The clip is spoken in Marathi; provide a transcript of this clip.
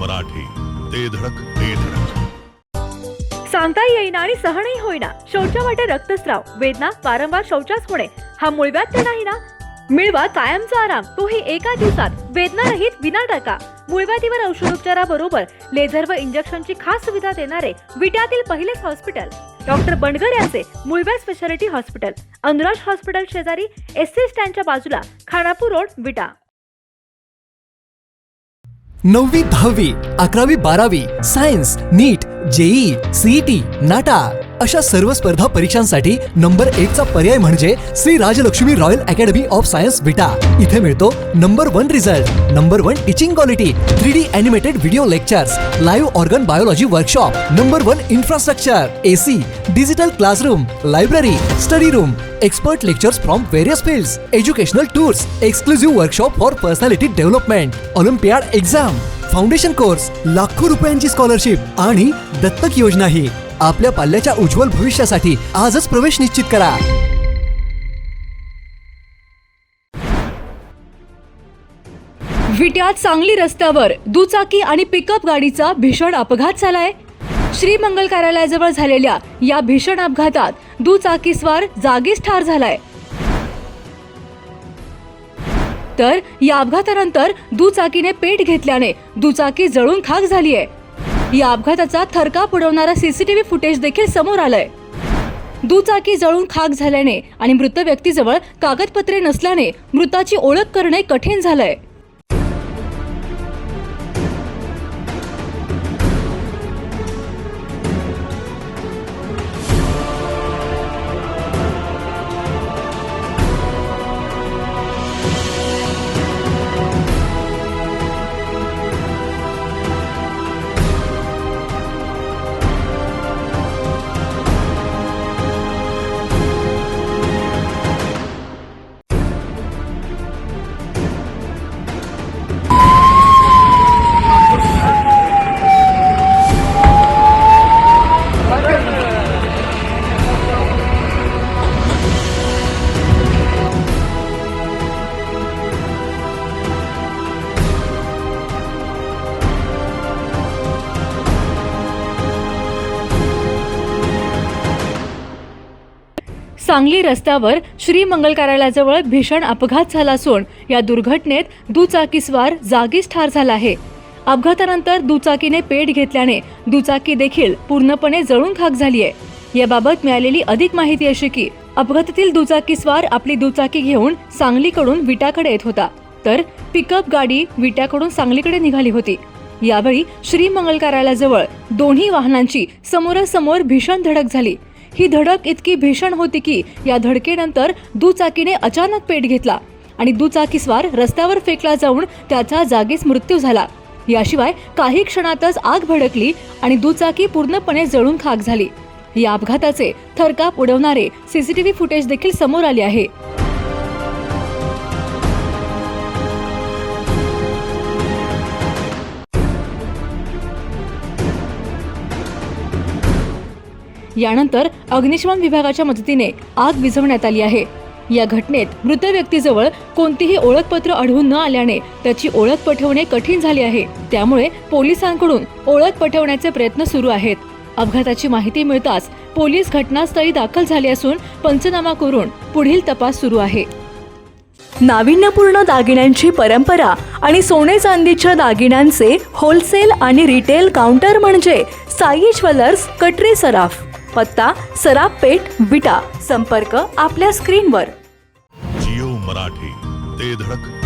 मराठी, ते धडक ते धडक. सांगता येईना आणि सहनही होईना शौचा वाटे रक्तस्राव, वेदना, वारंवार शौचास होणे हा मूळव्याध तर नाही ना? मिळवा कायमचा आराम, तोही एका दिवसात, वेदना रहित विना टाका. मूळव्याधीवर औषधोपचाराबरोबर लेझर व इंजेक्शनची खास सुविधा देणारे विट्यातील पहिलेच हॉस्पिटल डॉक्टर बंडगर यांचे मूळव्याध स्पेशालिटी हॉस्पिटल, अनुराज हॉस्पिटल शेजारी, एससी स्टँडच्या बाजूला, खानापूर रोड, विटा. 9वी 10वी 11वी 12वी science, NEET, JEE, CET, NATA अशा सर्व स्पर्धा परीक्षांसाठी नंबर 1 चा पर्याय म्हणजे Shri Rajlakshmi royal academy of science Vita. इथे मिळतो number 1 result, number 1 teaching quality, 3D animated video lectures, live organ biology workshop, number 1 infrastructure, AC, digital classroom, library, study room, expert lectures from various fields, educational tours, exclusive workshop for personality development, Olympiad exam, foundation course, लाखो रुपयांची स्कॉलरशिप आणि दत्तक योजनाही. आपल्या पाल्याच्या उज्ज्वल भविष्यासाठी आजच प्रवेश निश्चित करा. विट्यात सांगली रस्त्यावर दुचाकी आणि पिकअप गाडीचा भीषण अपघात झालाय. श्रीमंगल कार्यालयाजवळ झालेल्या या भीषण अपघातात दुचाकीस्वार जागीच ठार झालाय. तर या अपघातानंतर दुचाकीने पेट घेतल्याने दुचाकी जळून खाक झालीय. या अपघाताचा थरकाप उडवणारा सीसीटीव्ही फुटेज देखील समोर आलंय. दुचाकी जळून खाक झाल्याने आणि मृत व्यक्तीजवळ कागदपत्रे नसल्याने मृताची ओळख करणे कठीण झालंय. सांगली रस्त्यावर श्रीमंगल कार्यालयाजवळ भीषण अपघात झाला असून या दुर्घटनेत दुचाकीस्वार जागीच ठार झाला आहे. अपघातानंतर दुचाकीने पेट घेतल्याने दुचाकी देखील पूर्णपणे जळून खाक झाली आहे. याबाबत मिळालेली अधिक माहिती अशी की अपघातातील दुचाकीस्वार आपली दुचाकी घेऊन सांगलीकडून विट्याकडे येत होता, तर पिकअप गाडी विट्याकडून सांगलीकडे निघाली होती. यावेळी श्रीमंगल कार्यालयाजवळ दोन्ही वाहनांची समोरासमोर भीषण धडक झाली. ही धडक इतकी भीषण होती की या धडकेनंतर दुचाकीने अचानक पेट घेतला आणि दुचाकीस्वार रस्त्यावर फेकला जाऊन त्याचा जागीच मृत्यू झाला. याशिवाय काही क्षणातच आग भडकली आणि दुचाकी पूर्णपणे जळून खाक झाली. या अपघाताचे थरकाप उडवणारे सीसीटीव्ही फुटेज देखील समोर आले आहे. यानंतर अग्निशमन विभागाच्या मदतीने आग विझवण्यात आली आहे. या घटनेत मृत व्यक्तीजवळ कोणतीही ओळखपत्र आढळून न आल्याने त्याची ओळख पटवणे कठीण झाले आहे. त्यामुळे पोलिसांकडून ओळख पटवण्याचे प्रयत्न सुरू आहेत. अपघाताची माहिती मिळताच पोलीस घटनास्थळी दाखल झाले असून पंचनामा करून पुढील तपास सुरू आहे. नाविन्यपूर्ण दागिन्यांची परंपरा आणि सोने चांदीच्या दागिन्यांचे होलसेल आणि रिटेल काउंटर म्हणजे साई ज्वेलर्स, कटरे सराफ. पत्ता सराफ पेठ, विटा. संपर्क आपल्या स्क्रीनवर. जिओ मराठी, ते धडक